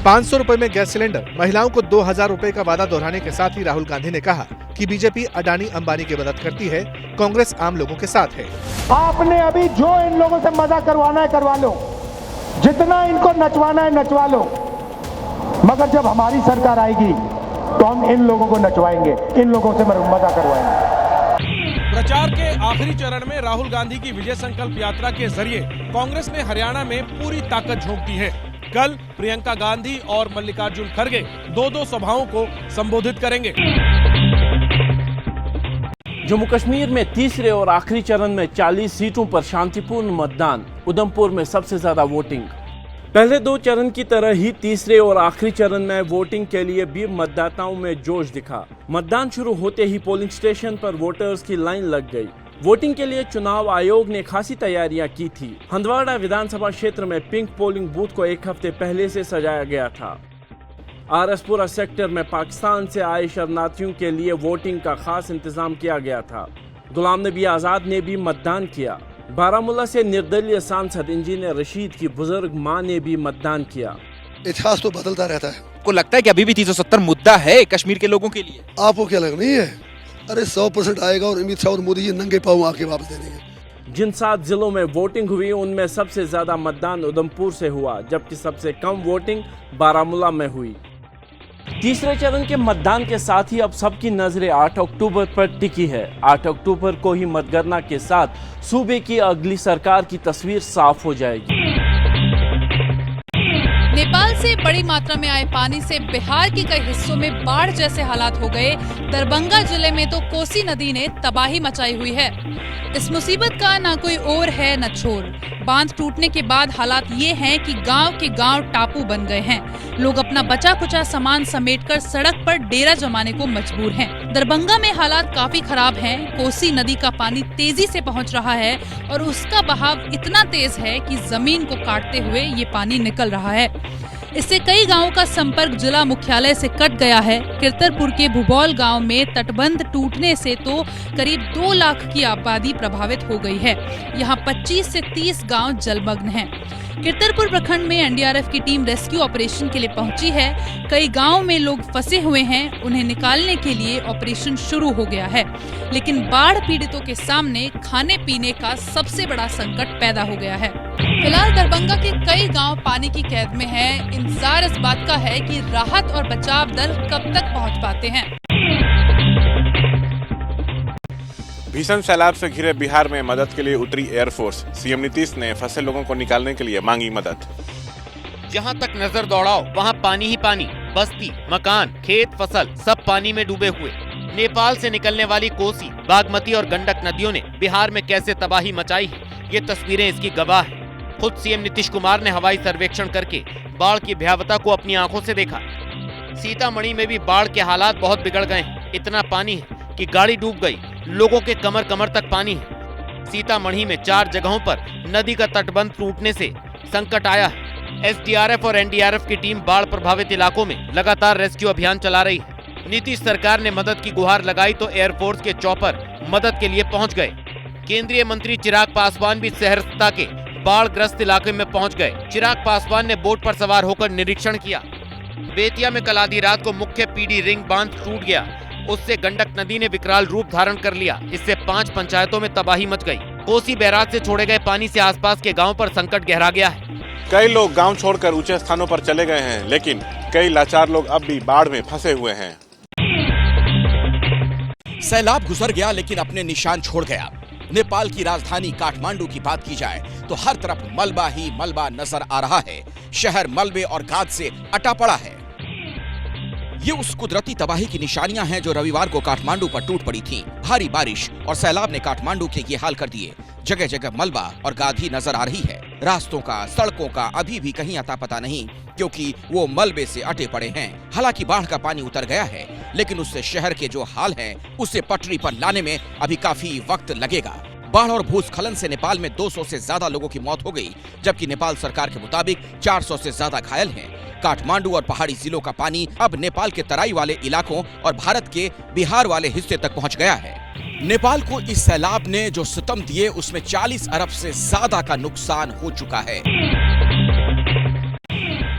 500 रुपए में गैस सिलेंडर, महिलाओं को 2000 रुपए का वादा दोहराने के साथ ही राहुल गांधी ने कहा कि बीजेपी अडानी अंबानी की मदद करती है, कांग्रेस आम लोगों के साथ है। आपने अभी जो इन लोगों से मजा करवाना है करवा लो, जितना इनको नचवाना है नचवा लो, मगर जब हमारी सरकार आएगी तो हम इन लोगों को नचवाएंगे, इन लोगों से मजा करवाएंगे। प्रचार के आखिरी चरण में राहुल गांधी की विजय संकल्प यात्रा के जरिए कांग्रेस ने हरियाणा में पूरी ताकत झोंक दी है। कल प्रियंका गांधी और मल्लिकार्जुन खड़गे 2-2 सभाओं को संबोधित करेंगे। जम्मू कश्मीर में तीसरे और आखिरी चरण में 40 सीटों पर शांतिपूर्ण मतदान। उधमपुर में सबसे ज्यादा वोटिंग। पहले 2 चरण की तरह ही तीसरे और आखिरी चरण में वोटिंग के लिए भी मतदाताओं में जोश दिखा। मतदान शुरू होते ही पोलिंग स्टेशन पर वोटर्स की लाइन लग गई। वोटिंग के लिए चुनाव आयोग ने खासी तैयारियां की थी। हंदवाड़ा विधानसभा क्षेत्र में पिंक पोलिंग बूथ को 1 हफ्ते पहले से सजाया गया था। आरएसपुरा सेक्टर में पाकिस्तान से आए शरणार्थियों के लिए वोटिंग का खास इंतजाम किया गया था। गुलाम नबी आजाद ने भी मतदान किया। बारामूला से निर्दलीय सांसद इंजीनियर रशीद की बुजुर्ग मां ने भी मतदान किया। इतिहास तो बदलता रहता है। को लगता है कि अभी भी 370 मुद्दा है कश्मीर के लोगों के लिए? आपको क्या लग रही है? अरे 100% आएगा और अमित शाह और मोदी जी नंगे पांव आके वापस दे देंगे। जिन 7 जिलों में वोटिंग हुई उनमें सबसे ज्यादा मतदान उधमपुर से हुआ, जबकि सबसे कम वोटिंग बारामूला में हुई। तीसरे चरण के मतदान के साथ ही अब सबकी नजरें 8 अक्टूबर पर टिकी है। 8 अक्टूबर को ही मतगणना के साथ सूबे की अगली सरकार की तस्वीर साफ हो जाएगी। नेपाल से बड़ी मात्रा में आए पानी से बिहार के कई हिस्सों में बाढ़ जैसे हालात हो गए। दरभंगा जिले में तो कोसी नदी ने तबाही मचाई हुई है। इस मुसीबत का ना कोई ओर है न छोर। बांध टूटने के बाद हालात ये हैं कि गांव के गांव टापू बन गए हैं। लोग अपना बचा कुचा सामान समेटकर सड़क पर डेरा जमाने को मजबूर हैं। दरभंगा में हालात काफी खराब हैं। कोसी नदी का पानी तेजी से पहुंच रहा है और उसका बहाव इतना तेज है कि जमीन को काटते हुए ये पानी निकल रहा है। इससे कई गांवों का संपर्क जिला मुख्यालय से कट गया है। किरतरपुर के भुबौल गांव में तटबंध टूटने से तो करीब 2 लाख की आबादी प्रभावित हो गई है। यहां 25 से 30 गांव जलमग्न हैं। किरतरपुर प्रखंड में एनडीआरएफ की टीम रेस्क्यू ऑपरेशन के लिए पहुंची है। कई गांव में लोग फंसे हुए हैं। उन्हें निकालने के लिए ऑपरेशन शुरू हो गया है, लेकिन बाढ़ पीड़ितों के सामने खाने पीने का सबसे बड़ा संकट पैदा हो गया है। फिलहाल दरभंगा के कई गांव पानी की कैद में हैं। इंतजार इस बात का है कि राहत और बचाव दल कब तक पहुंच पाते हैं। भीषण सैलाब से घिरे बिहार में मदद के लिए उतरी एयरफोर्स। सीएम नीतीश ने फंसे लोगों को निकालने के लिए मांगी मदद। जहां तक नजर दौड़ाओ वहां पानी ही पानी। बस्ती, मकान, खेत, फसल सब पानी में डूबे हुए। नेपाल से निकलने वाली कोसी, बागमती और गंडक नदियों ने बिहार में कैसे तबाही मचाई है, ये तस्वीरें इसकी गवाह है। खुद सीएम नीतीश कुमार ने हवाई सर्वेक्षण करके बाढ़ की भयावता को अपनी आंखों से देखा। सीतामढ़ी में भी बाढ़ के हालात बहुत बिगड़ गए हैं। इतना पानी है कि गाड़ी डूब गई। लोगों के कमर कमर तक पानी है। सीतामढ़ी में 4 जगहों पर नदी का तटबंध टूटने से संकट आया है। एसडीआरएफ और एनडीआरएफ की टीम बाढ़ प्रभावित इलाकों में लगातार रेस्क्यू अभियान चला रही है। नीतीश सरकार ने मदद की गुहार लगाई तो एयरफोर्स के चॉपर मदद के लिए पहुंच गए। केंद्रीय मंत्री चिराग पासवान भी सहरसा के बाढ़ ग्रस्त इलाके में पहुंच गए। चिराग पासवान ने बोट पर सवार होकर निरीक्षण किया। बेतिया में कल आधी रात को मुख्य पीडी रिंग बांध टूट गया। उससे गंडक नदी ने विकराल रूप धारण कर लिया। इससे 5 पंचायतों में तबाही मच गई। कोसी बैराज से छोड़े गए पानी से आसपास के गांव पर संकट गहरा गया है। कई लोग गांव छोड़कर ऊंचे स्थानों पर चले गए हैं, लेकिन कई लाचार लोग अब भी बाढ़ में फंसे हुए हैं। सैलाब गुजर गया लेकिन अपने निशान छोड़ गया। नेपाल की राजधानी काठमांडू की बात की जाए तो हर तरफ मलबा ही मलबा नजर आ रहा है। शहर मलबे और गाद से अटा पड़ा है। ये उस कुदरती तबाही की निशानियां हैं जो रविवार को काठमांडू पर टूट पड़ी थीं। भारी बारिश और सैलाब ने काठमांडू के ये हाल कर दिए। जगह जगह मलबा और गादी नजर आ रही है। रास्तों का, सड़कों का अभी भी कहीं अता पता नहीं, क्योंकि वो मलबे से अटे पड़े हैं। हालांकि बाढ़ का पानी उतर गया है, लेकिन उससे शहर के जो हाल है उसे पटरी पर लाने में अभी काफी वक्त लगेगा। बाढ़ और भूस्खलन से नेपाल में 200 से ज्यादा लोगों की मौत हो गई, जबकि नेपाल सरकार के मुताबिक 400 से ज्यादा घायल हैं। काठमांडू और पहाड़ी जिलों का पानी अब नेपाल के तराई वाले इलाकों और भारत के बिहार वाले हिस्से तक पहुंच गया है। नेपाल को इस सैलाब ने जो सितम दिए उसमें 40 अरब से ज्यादा का नुकसान हो चुका है।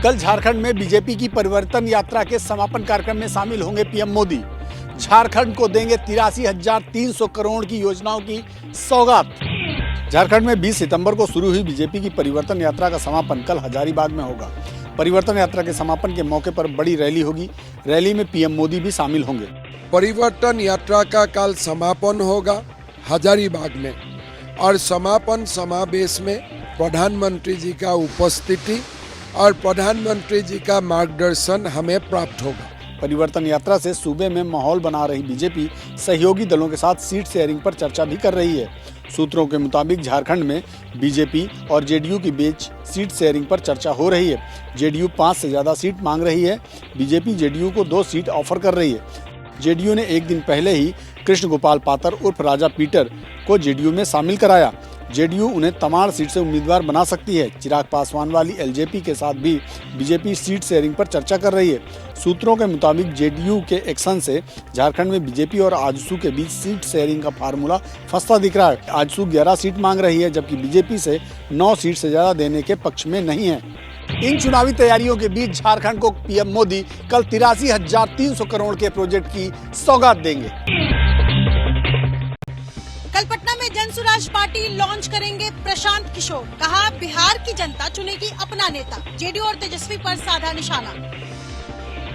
कल झारखंड में बीजेपी की परिवर्तन यात्रा के समापन कार्यक्रम में शामिल होंगे पीएम मोदी। झारखंड को देंगे 83,300 करोड़ की योजनाओं की सौगात। झारखंड में 20 सितंबर को शुरू हुई बीजेपी की परिवर्तन यात्रा का समापन कल हजारीबाग में होगा। परिवर्तन यात्रा के समापन के मौके पर बड़ी रैली होगी। रैली में पीएम मोदी भी शामिल होंगे। परिवर्तन यात्रा का कल समापन होगा हजारीबाग में और समापन समावेश में प्रधानमंत्री जी का उपस्थिति और प्रधानमंत्री जी का मार्गदर्शन हमें प्राप्त होगा। परिवर्तन यात्रा से सूबे में माहौल बना रही बीजेपी सहयोगी दलों के साथ सीट शेयरिंग पर चर्चा भी कर रही है। सूत्रों के मुताबिक झारखंड में बीजेपी और जेडीयू के बीच सीट शेयरिंग पर चर्चा हो रही है। जेडीयू 5 से ज्यादा सीट मांग रही है। बीजेपी जेडीयू को 2 सीट ऑफर कर रही है। जेडीयू ने एक दिन पहले ही कृष्ण गोपाल पातर उर्फ राजा पीटर को जेडीयू में शामिल कराया। जेडीयू उन्हें तमाड़ सीट से उम्मीदवार बना सकती है। चिराग पासवान वाली एलजेपी के साथ भी बीजेपी सीट शेयरिंग पर चर्चा कर रही है। सूत्रों के मुताबिक जेडीयू के एक्शन से झारखंड में बीजेपी और आजसू के बीच सीट शेयरिंग का फार्मूला फंसता दिख रहा है। आजसू 11 सीट मांग रही है, जबकि बीजेपी से 9 सीट से ज्यादा देने के पक्ष में नहीं है। इन चुनावी तैयारियों के बीच झारखंड को पीएम मोदी कल 83,300 करोड़ के प्रोजेक्ट की सौगात देंगे। कल पटना में जनसुराज पार्टी लॉन्च करेंगे प्रशांत किशोर। कहा, बिहार की जनता चुनेगी अपना नेता। जेडीयू और तेजस्वी पर साधा निशाना।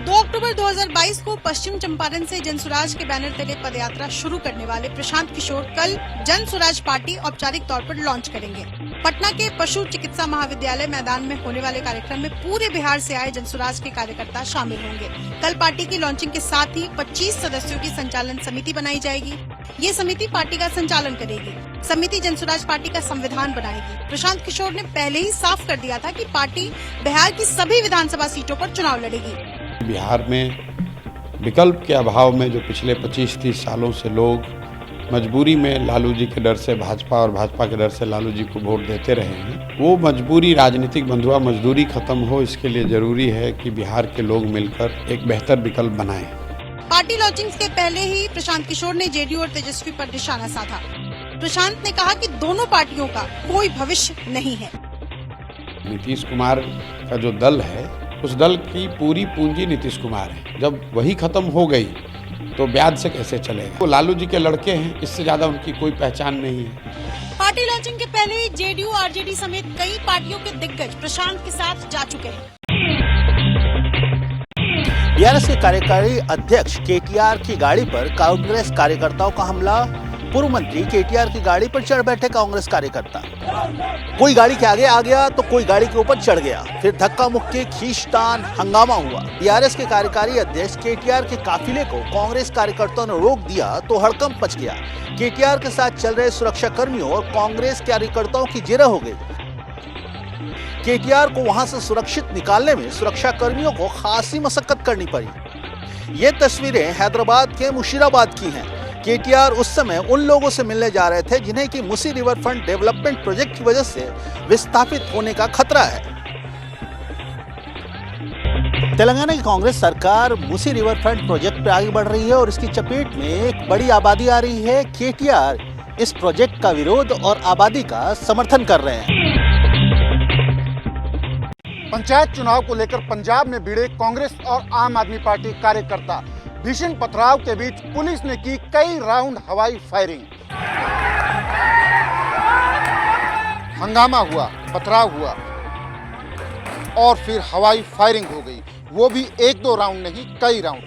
2 अक्टूबर 2022 को पश्चिम चंपारण से जनसुराज के बैनर तले पदयात्रा शुरू करने वाले प्रशांत किशोर कल जनसुराज पार्टी औपचारिक तौर पर लॉन्च करेंगे। पटना के पशु चिकित्सा महाविद्यालय मैदान में होने वाले कार्यक्रम में पूरे बिहार से आए जनसुराज के कार्यकर्ता शामिल होंगे। कल पार्टी की लॉन्चिंग के साथ ही 25 सदस्यों की संचालन समिति बनाई जाएगी। ये समिति पार्टी का संचालन करेगी। समिति जनसुराज पार्टी का संविधान बनाएगी। प्रशांत किशोर ने पहले ही साफ कर दिया था कि पार्टी बिहार की सभी विधानसभा सीटों पर चुनाव लड़ेगी। बिहार में विकल्प के अभाव में जो पिछले 25-30 सालों से लोग मजबूरी में लालू जी के डर से भाजपा और भाजपा के डर से लालू जी को वोट देते रहे हैं, वो मजबूरी राजनीतिक बंधुआ मजदूरी खत्म हो, इसके लिए जरूरी है कि बिहार के लोग मिलकर एक बेहतर विकल्प बनाएं। पार्टी लॉन्चिंग के पहले ही प्रशांत किशोर ने जेडीयू और तेजस्वी पर निशाना साधा। प्रशांत ने कहा कि दोनों पार्टियों का कोई भविष्य नहीं है। नीतीश कुमार का जो दल है, उस दल की पूरी पूंजी नीतीश कुमार है। जब वही खत्म हो गई तो ब्याज से कैसे चलेगा? वो लालू जी के लड़के हैं, इससे ज्यादा उनकी कोई पहचान नहीं है। पार्टी लॉन्चिंग के पहले ही जेडीयू, आरजेडी समेत कई पार्टियों के दिग्गज प्रशांत के साथ जा चुके हैं। बीआरएस के कार्यकारी अध्यक्ष केटीआर की गाड़ी पर कांग्रेस कार्यकर्ताओं का हमला। पूर्व मंत्री केटीआर की गाड़ी पर चढ़ बैठे कांग्रेस कार्यकर्ता। कोई गाड़ी के आगे आ गया तो कोई गाड़ी के ऊपर चढ़ गया, फिर धक्का मुक्की, खींचतान, हंगामा हुआ। बीआरएस के कार्यकारी अध्यक्ष केटीआर के काफिले को कांग्रेस कार्यकर्ताओं ने रोक दिया तो हड़कंप मच गया। केटीआर के साथ चल रहे सुरक्षा कर्मियों और कांग्रेस कार्यकर्ताओं की जिरह हो गई। केटीआर को वहां से सुरक्षित निकालने में सुरक्षा कर्मियों को खासी मशक्कत करनी पड़ी। ये तस्वीरें हैदराबाद के मुशीराबाद की हैं। केटीआर उस समय उन लोगों से मिलने जा रहे थे जिन्हें कि Musi river front development project की वजह से विस्थापित होने का खतरा है। तेलंगाना की कांग्रेस सरकार मूसी रिवर फ्रंट प्रोजेक्ट पर आगे बढ़ रही है और इसकी चपेट में एक बड़ी आबादी आ रही है। केटीआर इस प्रोजेक्ट का विरोध और आबादी का समर्थन कर रहे हैं। पंचायत चुनाव को लेकर पंजाब में भिड़े कांग्रेस और आम आदमी पार्टी कार्यकर्ता। भीषण पथराव के बीच पुलिस ने की कई राउंड हवाई फायरिंग। हंगामा हुआ, पथराव हुआ और फिर हवाई फायरिंग हो गई। वो भी 1-2 राउंड नहीं, कई राउंड।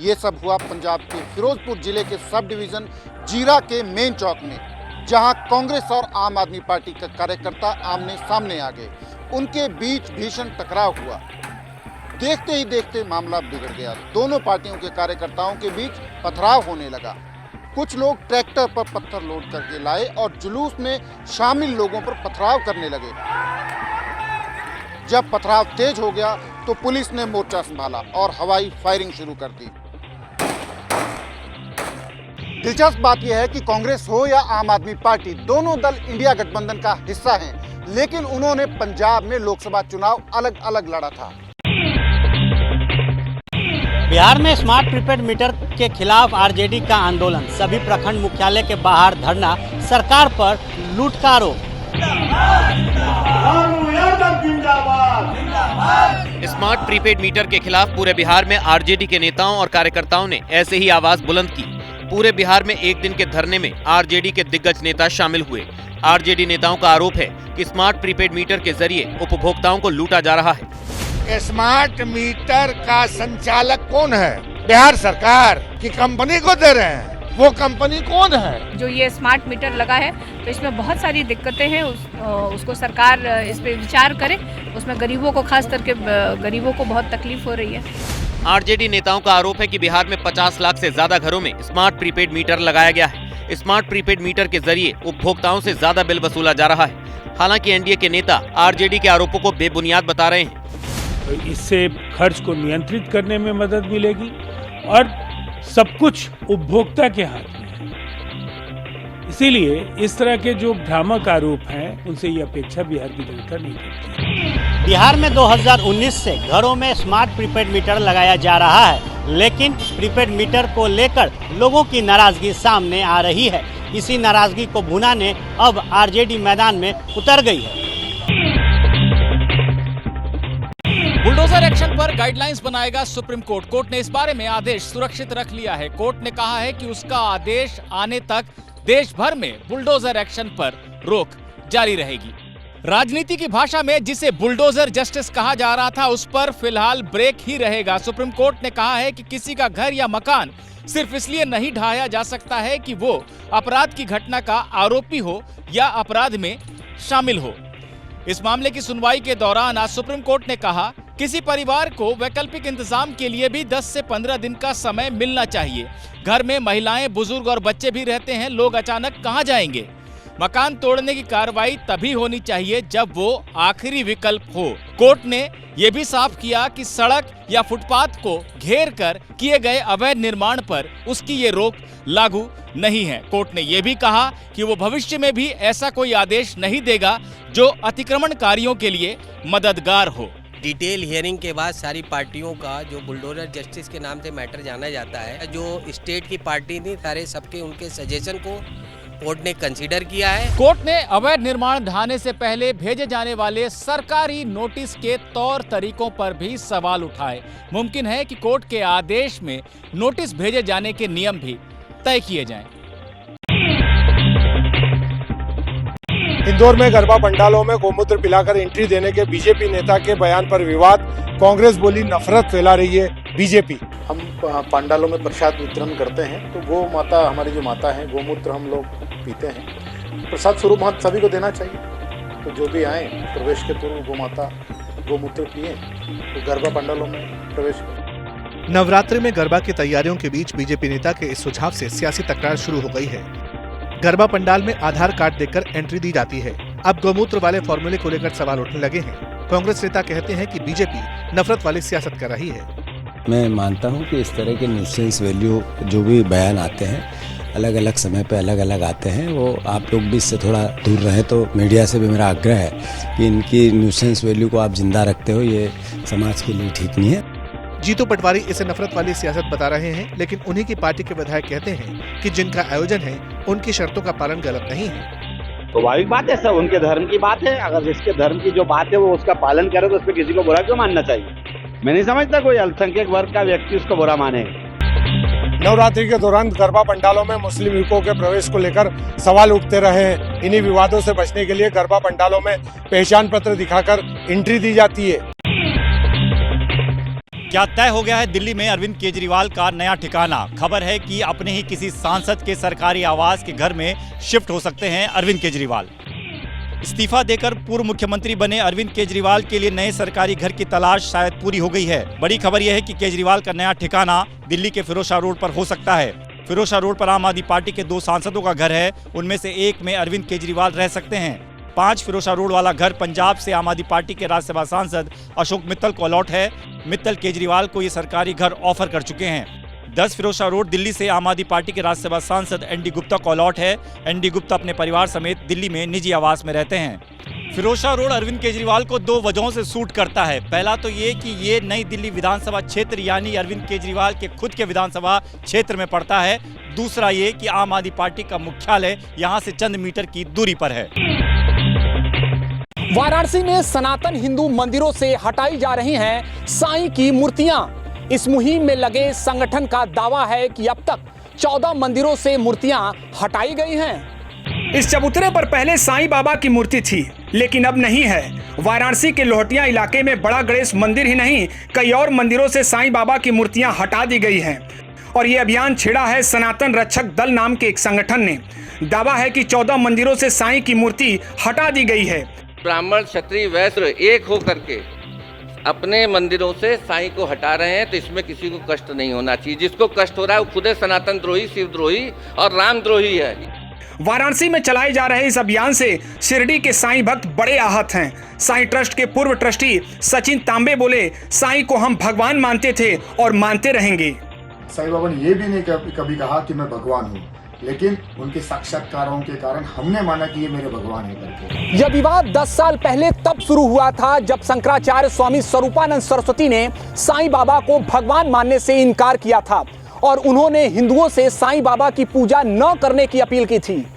ये सब हुआ पंजाब के फिरोजपुर जिले के सब डिवीजन जीरा के मेन चौक में, जहां कांग्रेस और आम आदमी पार्टी के कार्यकर्ता आमने सामने आ गए। उनके बीच भीषण टकराव हुआ। देखते ही देखते मामला बिगड़ गया। दोनों पार्टियों के कार्यकर्ताओं के बीच पथराव होने लगा। कुछ लोग ट्रैक्टर पर पत्थर लोड करके लाए और जुलूस में शामिल लोगों पर पथराव करने लगे। जब पथराव तेज हो गया तो पुलिस ने मोर्चा संभाला और हवाई फायरिंग शुरू कर दी। दिलचस्प बात यह है कि कांग्रेस हो या आम आदमी पार्टी, दोनों दल इंडिया गठबंधन का हिस्सा हैं, लेकिन उन्होंने पंजाब में लोकसभा चुनाव अलग अलग लड़ा था। बिहार में स्मार्ट प्रीपेड मीटर के खिलाफ आरजेडी का आंदोलन, सभी प्रखंड मुख्यालय के बाहर धरना, सरकार पर लूट का आरोप। स्मार्ट प्रीपेड मीटर के खिलाफ पूरे बिहार में आरजेडी के नेताओं और कार्यकर्ताओं ने ऐसे ही आवाज बुलंद की। पूरे बिहार में एक दिन के धरने में आरजेडी के दिग्गज नेता शामिल हुए। आरजेडी नेताओं का आरोप है कि स्मार्ट प्रीपेड मीटर के जरिए उपभोक्ताओं को लूटा जा रहा है। स्मार्ट मीटर का संचालक कौन है? बिहार सरकार की कंपनी को दे रहे हैं। वो कंपनी कौन है? जो ये स्मार्ट मीटर लगा है तो इसमें बहुत सारी दिक्कतें हैं। उसको सरकार इस पे विचार करे। उसमें गरीबों को, खास करके गरीबों को बहुत तकलीफ हो रही है। आरजेडी नेताओं का आरोप है कि बिहार में 50 लाख से ज्यादा घरों में स्मार्ट प्रीपेड मीटर लगाया गया है। स्मार्ट प्रीपेड मीटर के जरिए उपभोक्ताओं से ज्यादा बिल वसूला जा रहा है। हालांकि एनडीए के नेता आरजेडी के आरोपों को बेबुनियाद बता रहे हैं। इससे खर्च को नियंत्रित करने में मदद मिलेगी और सब कुछ उपभोक्ता के हाथ में है। इसीलिए इस तरह के जो भ्रामक आरोप हैं, उनसे ये अपेक्षा बिहार की जनता नहीं करती। बिहार में 2019 से घरों में स्मार्ट प्रीपेड मीटर लगाया जा रहा है, लेकिन प्रीपेड मीटर को लेकर लोगों की नाराजगी सामने आ रही है। इसी नाराजगी को भुनाने अब आरजेडी मैदान में उतर गई है। बुलडोजर एक्शन पर गाइडलाइंस बनाएगा सुप्रीम कोर्ट। कोर्ट ने इस बारे में आदेश सुरक्षित रख लिया है। कोर्ट ने कहा है कि उसका आदेश आने तक देश भर में बुलडोजर एक्शन पर रोक जारी रहेगी। राजनीति की भाषा में जिसे बुलडोजर जस्टिस कहा जा रहा था उस पर फिलहाल ब्रेक ही रहेगा। सुप्रीम कोर्ट ने कहा है कि किसी का घर या मकान सिर्फ इसलिए नहीं ढहाया जा सकता है कि वो अपराध की घटना का आरोपी हो या अपराध में शामिल हो। इस मामले की सुनवाई के दौरान आज सुप्रीम कोर्ट ने कहा किसी परिवार को वैकल्पिक इंतजाम के लिए भी 10 से 15 दिन का समय मिलना चाहिए। घर में महिलाएं, बुजुर्ग और बच्चे भी रहते हैं, लोग अचानक कहां जाएंगे? मकान तोड़ने की कार्रवाई तभी होनी चाहिए जब वो आखिरी विकल्प हो। कोर्ट ने यह भी साफ किया कि सड़क या फुटपाथ को घेर कर किए गए अवैध निर्माण पर उसकी ये रोक लागू नहीं है। कोर्ट ने यह भी कहा कि वो भविष्य में भी ऐसा कोई आदेश नहीं देगा जो अतिक्रमणकारियों के लिए मददगार हो। डिटेल हियरिंग के बाद सारी पार्टियों का जो बुलडोजर जस्टिस के नाम से मैटर जाना जाता है, जो स्टेट की पार्टी थी, सारे सबके उनके सजेशन को कोर्ट ने कंसीडर किया है। कोर्ट ने अवैध निर्माण ढहाने से पहले भेजे जाने वाले सरकारी नोटिस के तौर तरीकों पर भी सवाल उठाए। मुमकिन है कि कोर्ट के आदेश में नोटिस भेजे जाने के नियम भी तय किए जाएं। इंदौर में गरबा पंडालों में गोमूत्र पिलाकर एंट्री देने के बीजेपी नेता के बयान पर विवाद। कांग्रेस बोली नफरत फैला रही है बीजेपी। हम पंडालों में प्रसाद वितरण करते हैं तो गो माता, हमारी जो माता है, गोमूत्र हम लोग पीते हैं। प्रसाद स्वरूप हम सभी को देना चाहिए। तो जो भी आए प्रवेश के पूर्व गो माता गोमूत्र पिए तो गरबा पंडालों में प्रवेश करें। नवरात्रि में गरबा की तैयारियों के बीच बीजेपी नेता के इस सुझाव से सियासी तकरार शुरू हो गई है। गरबा पंडाल में आधार कार्ड देकर एंट्री दी जाती है। अब गोमूत्र वाले फॉर्मूले को लेकर सवाल उठने लगे हैं। कांग्रेस नेता कहते हैं कि बीजेपी नफरत वाली सियासत कर रही है। मैं मानता हूं कि इस तरह के न्यूसेंस वैल्यू जो भी बयान आते हैं, अलग अलग समय पे अलग अलग आते हैं, वो आप लोग भी इससे थोड़ा दूर रहें। तो मीडिया से भी मेरा आग्रह है कि इनकी न्यूसेंस वैल्यू को आप जिंदा रखते हो, ये समाज के लिए ठीक नहीं है। जीतू पटवारी इसे नफरत वाली सियासत बता रहे हैं, लेकिन उन्हीं की पार्टी के विधायक कहते हैं कि जिनका आयोजन है उनकी शर्तों का पालन गलत नहीं है। स्वाभाविक बात है, सब उनके धर्म की बात है। अगर जिसके धर्म की जो बात है वो उसका पालन करे तो उस पर किसी को बुरा क्यों मानना चाहिए? मैं नहीं समझता कोई अल्पसंख्यक वर्ग का व्यक्ति उसको बुरा माने। नवरात्रि के दौरान गरबा पंडालों में मुस्लिम युवकों के प्रवेश को लेकर सवाल उठते रहे हैं। इन्हीं विवादों से बचने के लिए गरबा पंडालों में पहचान पत्र दिखाकर एंट्री दी जाती है। क्या तय हो गया है दिल्ली में अरविंद केजरीवाल का नया ठिकाना? खबर है कि अपने ही किसी सांसद के सरकारी आवास के घर में शिफ्ट हो सकते हैं अरविंद केजरीवाल। इस्तीफा देकर पूर्व मुख्यमंत्री बने अरविंद केजरीवाल के लिए नए सरकारी घर की तलाश शायद पूरी हो गई है। बड़ी खबर यह है कि केजरीवाल का नया ठिकाना दिल्ली के फिरोजशाह रोड पर हो सकता है। फिरोजशाह रोड पर आम आदमी पार्टी के 2 सांसदों का घर है, उनमें से एक में अरविंद केजरीवाल रह सकते हैं। 5 फिरोजशाह रोड वाला घर पंजाब से आम आदमी पार्टी के राज्यसभा सांसद अशोक मित्तल को अलॉट है। मित्तल केजरीवाल को ये सरकारी घर ऑफर कर चुके हैं। 10 फिरोजशाह रोड दिल्ली से आम आदमी पार्टी के राज्यसभा सांसद एनडी गुप्ता को अलॉट है। एनडी गुप्ता अपने परिवार समेत दिल्ली में निजी आवास में रहते हैं। फिरोजशाह रोड अरविंद केजरीवाल को 2 वजहों से सूट करता है। पहला तो ये कि ये नई दिल्ली विधानसभा क्षेत्र यानी अरविंद केजरीवाल के खुद के विधानसभा क्षेत्र में पड़ता है। दूसरा ये कि आम आदमी पार्टी का मुख्यालय यहाँ से चंद मीटर की दूरी पर है। वाराणसी में सनातन हिंदू मंदिरों से हटाई जा रही हैं साईं की मूर्तियां। इस मुहिम में लगे संगठन का दावा है कि अब तक 14 मंदिरों से मूर्तियां हटाई गई हैं। इस चबूतरे पर पहले साईं बाबा की मूर्ति थी, लेकिन अब नहीं है। वाराणसी के लोहटिया इलाके में बड़ा गणेश मंदिर ही नहीं, कई और मंदिरों से साईं बाबा की मूर्तियां हटा दी गई हैं। और ये अभियान छेड़ा है सनातन रक्षक दल नाम के एक संगठन ने। दावा है कि 14 मंदिरों से साईं की मूर्ति हटा दी गई है। ब्राह्मण, क्षत्रिय, वैश्य एक होकर के अपने मंदिरों से साईं को हटा रहे हैं, तो इसमें किसी को कष्ट नहीं होना चाहिए। जिसको कष्ट हो रहा है वो खुद सनातन द्रोही, शिव द्रोही और राम द्रोही है। वाराणसी में चलाए जा रहे इस अभियान से शिरडी के साईं भक्त बड़े आहत हैं। साईं ट्रस्ट के पूर्व ट्रस्टी सचिन तांबे बोले, साईं को हम भगवान मानते थे और मानते रहेंगे। साईं बाबा ने ये भी नहीं कभी कहा कि मैं भगवान हूँ, लेकिन उनके साक्षात्कारों के कारण हमने माना कि ये मेरे भगवान है करके। यह विवाद 10 साल पहले तब शुरू हुआ था जब शंकराचार्य स्वामी स्वरूपानंद सरस्वती ने साईं बाबा को भगवान मानने से इनकार किया था और उन्होंने हिंदुओं से साईं बाबा की पूजा न करने की अपील की थी।